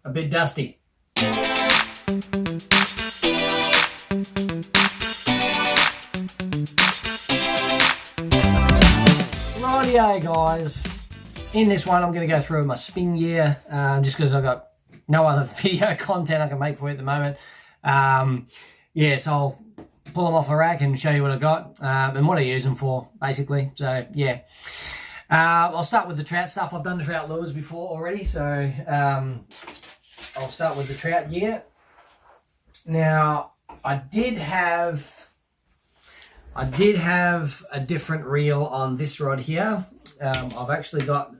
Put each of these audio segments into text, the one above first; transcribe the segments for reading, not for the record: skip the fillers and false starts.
a bit dusty. Rightio guys, in this one I'm going to go through my spin gear just because I've got no other video content I can make for you at the moment. Yeah, so I'll pull them off the rack and show you what I got and what I use them for basically. So yeah, I'll start with the trout stuff. I've done the trout lures before already, so I'll start with the trout gear. Now I did have a different reel on this rod here. I've actually got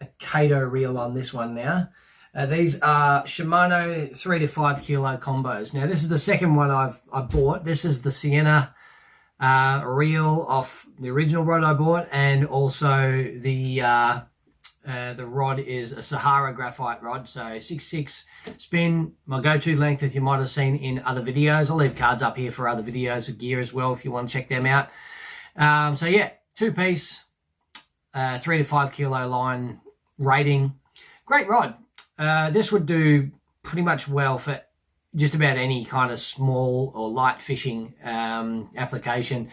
a Kato reel on this one now. These are Shimano 3 to 5 kilo combos. Now this is the second one I bought. This is the Sienna reel off the original rod I bought, and also the rod is a Sahara graphite rod, so 6.6 spin, my go-to length as you might have seen in other videos. I'll leave cards up here for other videos of gear as well if you want to check them out. So yeah, 2-piece, 3 to 5 kilo line rating. Great rod. This would do pretty much well for just about any kind of small or light fishing application.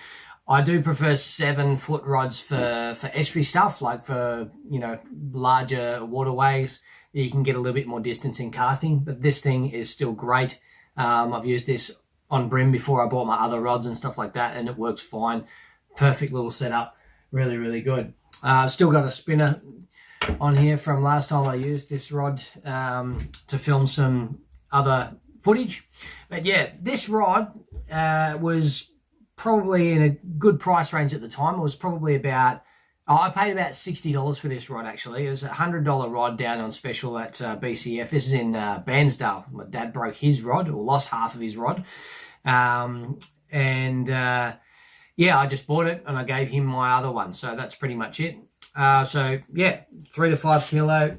I do prefer 7-foot rods for estuary stuff, like for, you know, larger waterways. You can get a little bit more distance in casting, but this thing is still great. I've used this on brim before I bought my other rods and stuff like that, and it works fine. Perfect little setup. Really, really good. Still got a spinner on here from last time I used this rod to film some other footage. But yeah, this rod was probably in a good price range at the time. It was probably about, I paid about $60 for this rod actually. It was a $100 rod down on special at BCF. This is in Bairnsdale. My dad broke his rod, or lost half of his rod. Yeah, I just bought it and I gave him my other one. So that's pretty much it. So yeah, 3 to 5 kilo,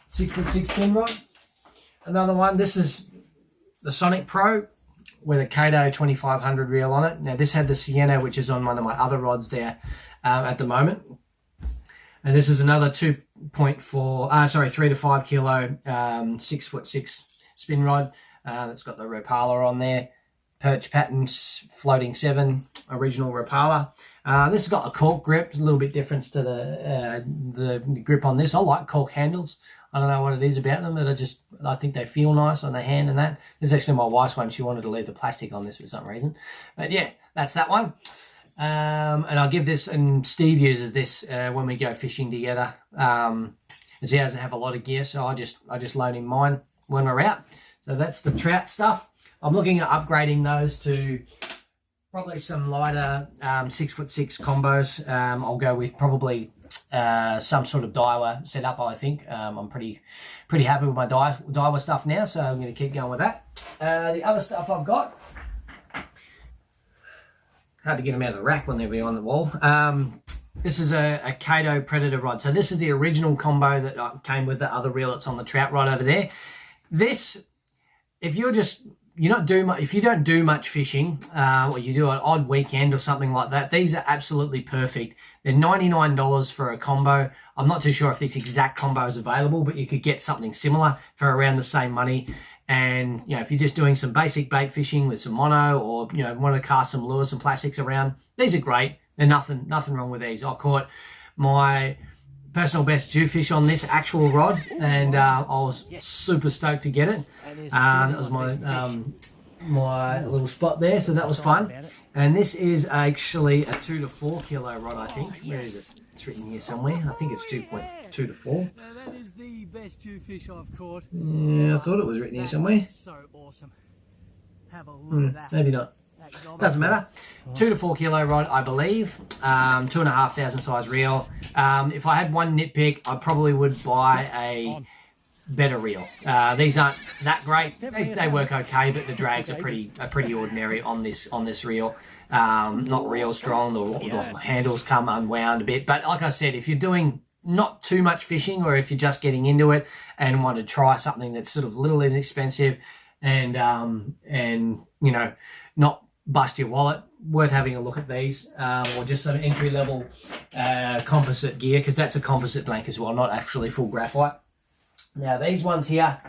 6'6" spin rod. Another one, this is the Sonic Pro with a Kato 2500 reel on it. Now this had the Sienna, which is on one of my other rods there at the moment. And this is another 3 to 5 kilo, 6'6" spin rod. That's got the Rapala on there. Perch Patterns Floating 7 original Rapala. This has got a cork grip. It's a little bit different to the grip on this. I like cork handles. I don't know what it is about them, but I think they feel nice on the hand and that. This is actually my wife's one. She wanted to leave the plastic on this for some reason. But yeah, that's that one. And I'll give this, and Steve uses this when we go fishing together. As he doesn't have a lot of gear, so I just loan him mine when we're out. So that's the trout stuff. I'm looking at upgrading those to probably some lighter 6'6" combos. I'll go with probably some sort of Daiwa setup, I think. I'm pretty happy with my Daiwa stuff now, so I'm going to keep going with that. The other stuff I've got, hard to get them out of the rack when they're behind the wall. This is a Kato Predator rod. So this is the original combo that came with the other reel that's on the trout rod over there. This, if you don't do much fishing, or you do an odd weekend or something like that, these are absolutely perfect. They're $99 for a combo. I'm not too sure if this exact combo is available, but you could get something similar for around the same money. And, you know, if you're just doing some basic bait fishing with some mono, or, you know, want to cast some lures, some plastics around, these are great. There's nothing wrong with these. I caught my personal best jewfish on this actual rod, and I was super stoked to get it. That was my little spot there, so that was fun. And this is actually a 2 to 4 kilo rod, I think. Where is it? It's written here somewhere. I think it's 2.2 to 4. That is the best jewfish I've caught. Yeah, I thought it was written here somewhere. So awesome. Have a look at that. Maybe not. Doesn't matter. 2 to 4 kilo rod, I believe. 2,500 size reel. If I had one nitpick, I probably would buy a better reel. These aren't that great. They work okay, but the drags are pretty ordinary on this reel. Not real strong. The handles come unwound a bit. But like I said, if you're doing not too much fishing, or if you're just getting into it and want to try something that's sort of a little inexpensive and you know, not bust your wallet, worth having a look at these, or just some entry-level composite gear, because that's a composite blank as well, not actually full graphite. Now these ones here,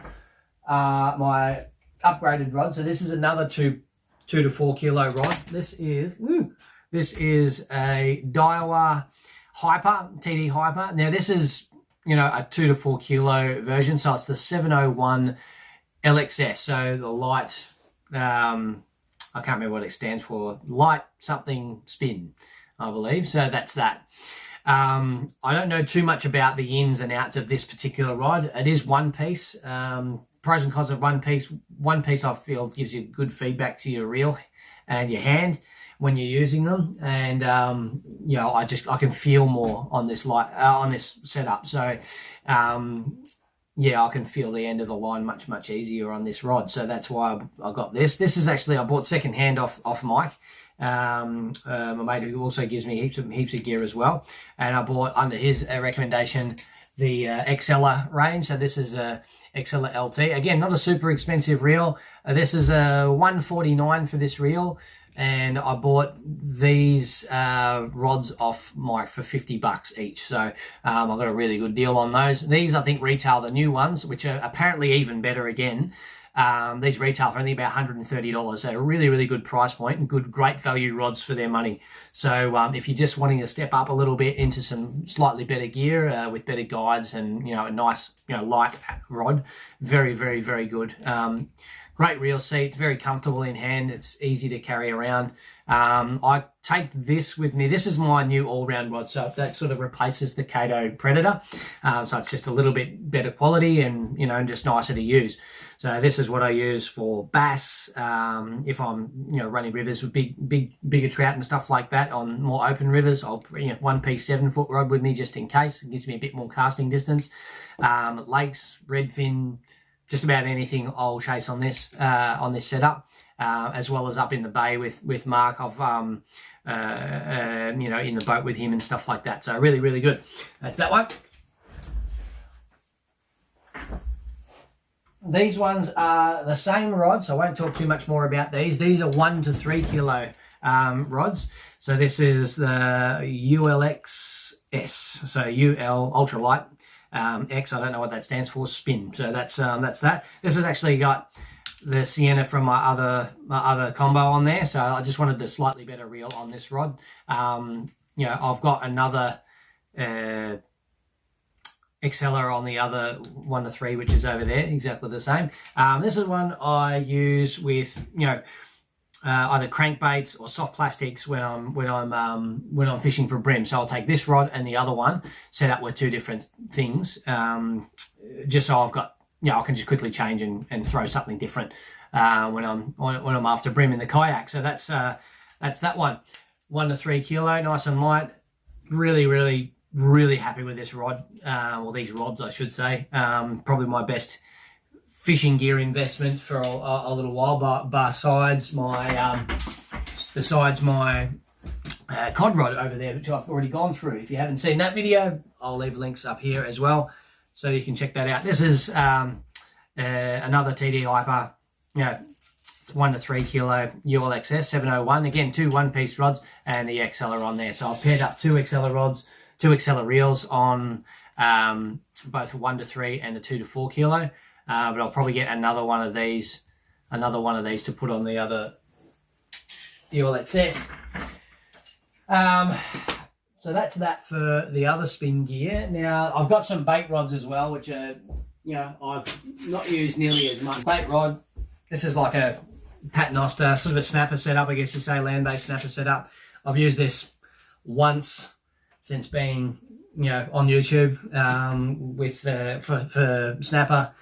are my upgraded rod. So this is another 2 to 4 kilo rod. This is a Daiwa TD Hyper. Now this is, you know, a 2 to 4 kilo version. So it's the 701 ULXS. So the light, I can't remember what it stands for. Light something spin, I believe. So that's that. I don't know too much about the ins and outs of this particular rod. It is one piece. Pros and cons of one piece. One piece I feel gives you good feedback to your reel and your hand when you're using them, and you know, I can feel more on this on this setup. So yeah, I can feel the end of the line much easier on this rod. So that's why I got this. This is actually, I bought second hand off Mike. My mate who also gives me heaps of gear as well, and I bought under his recommendation the Exceller range. So this is a Exceller LT. Again, not a super expensive reel. This is a $149 for this reel, and I bought these rods off Mike for $50 each. So I got a really good deal on those. These I think retail, the new ones, which are apparently even better again. These retail for only about $130, so a really good price point and great value rods for their money. So if you're just wanting to step up a little bit into some slightly better gear with better guides and, you know, a nice, you know, light rod, very good. Great reel seat, very comfortable in hand. It's easy to carry around. I take this with me. This is my new all-round rod, so that sort of replaces the Kato Predator. So it's just a little bit better quality and, you know, just nicer to use. So this is what I use for bass. If I'm, you know, running rivers with bigger trout and stuff like that on more open rivers, I'll bring a one-piece 7-foot rod with me just in case. It gives me a bit more casting distance. Lakes, redfin, just about anything I'll chase on this setup, as well as up in the bay with Mark. I've you know, in the boat with him and stuff like that. So really good. That's that one. These ones are the same rods, so I won't talk too much more about these. These are 1 to 3 kilo rods. So this is the ULXS, so UL ultralight. X, I don't know what that stands for, spin. So that's that. This has actually got the Sienna from my other combo on there. So I just wanted the slightly better reel on this rod. You know, I've got another Exceller on the other 1 to 3, which is over there, exactly the same. This is one I use with, you know, either crankbaits or soft plastics when I'm fishing for brim. So I'll take this rod and the other one, set up with 2 different things, just so I've got, you know, I can just quickly change and throw something different when I'm after brim in the kayak. So that's that one. 1 to 3 kilo, nice and light. Really happy with this rod, or these rods, I should say. Probably my best fishing gear investment for a little while, but besides my cod rod over there, which I've already gone through. If you haven't seen that video, I'll leave links up here as well, so you can check that out. This is another TD Hyper, you know, 1 to 3 kilo ULXS 701. Again, 2 one-piece rods and the Exceller on there. So I've paired up 2 Exceller rods, 2 Exceller reels on both 1 to 3 and the 2 to 4 kilo. But I'll probably get another one of these to put on the other ULXS. So that's that for the other spin gear. Now I've got some bait rods as well, which are, you know, I've not used nearly as much. Bait rod. This is like a paternoster, sort of a snapper setup, I guess you say, land-based snapper setup. I've used this once since being, you know, on YouTube with for snapper.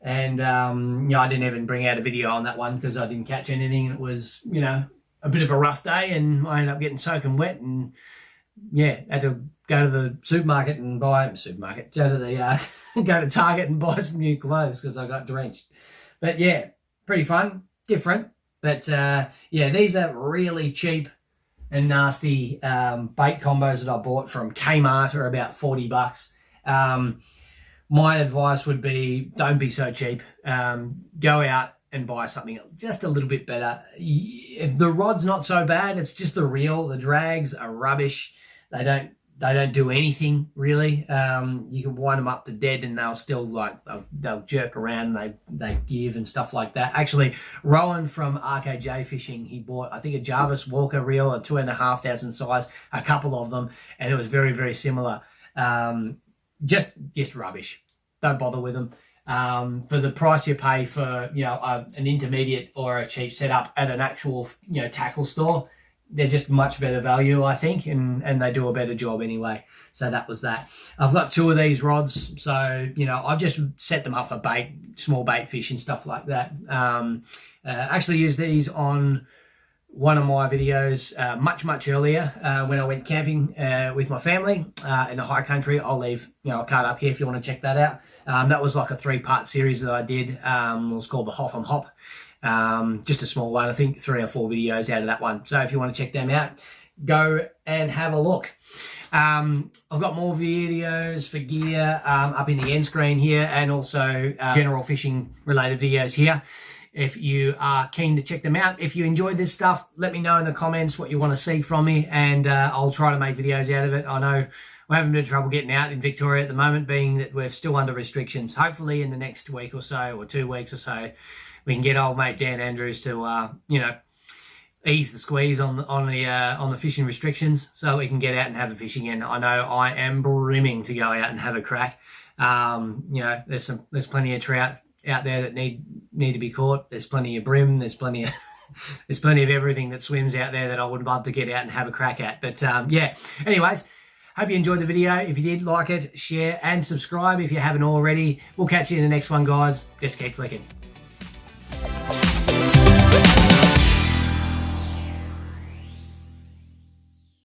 And, you know, I didn't even bring out a video on that one because I didn't catch anything. It was, you know, a bit of a rough day, and I ended up getting soaking wet, and, yeah, had to go to the supermarket and buy, go to Target and buy some new clothes because I got drenched. But, yeah, pretty fun, different. But, yeah, these are really cheap and nasty bait combos that I bought from Kmart, are about $40. My advice would be, don't be so cheap. Go out and buy something just a little bit better. The rod's not so bad. It's just the reel. The drags are rubbish. They don't they don't do anything really. You can wind them up to dead and they'll still they'll jerk around and they give and stuff like that. Actually, Rowan from RKJ Fishing, he bought, I think, a Jarvis Walker reel, a 2,500 size, a couple of them, and it was very, very similar. Just rubbish. Don't bother with them. For the price you pay for, you know, an intermediate or a cheap setup at an actual, you know, tackle store, they're just much better value, I think, and they do a better job anyway. So that was that. I've got 2 of these rods, so, you know, I've just set them up for bait, small bait fish and stuff like that. Actually used these on one of my videos much earlier when I went camping with my family in the high country. I'll leave, you know, a card up here if you want to check that out. That was like a 3-part series that I did. It was called the Hoff and Hop. Just a small one, I think 3 or 4 videos out of that one. So if you want to check them out, go and have a look. I've got more videos for gear up in the end screen here, and also general fishing related videos here. If you are keen to check them out, if you enjoyed this stuff, let me know in the comments what you want to see from me, and I'll try to make videos out of it. I know we're having a bit of trouble getting out in Victoria at the moment, being that we're still under restrictions. Hopefully in the next week or so, or 2 weeks or so, we can get old mate Dan Andrews to, you know, ease the squeeze on the fishing restrictions, so we can get out and have a fish again. I know I am brimming to go out and have a crack. You know, there's plenty of trout out there that need to be caught. There's plenty of brim. There's plenty of everything that swims out there that I would love to get out and have a crack at. But yeah. Anyways, hope you enjoyed the video. If you did, like it, share, and subscribe if you haven't already. We'll catch you in the next one, guys. Just keep flicking.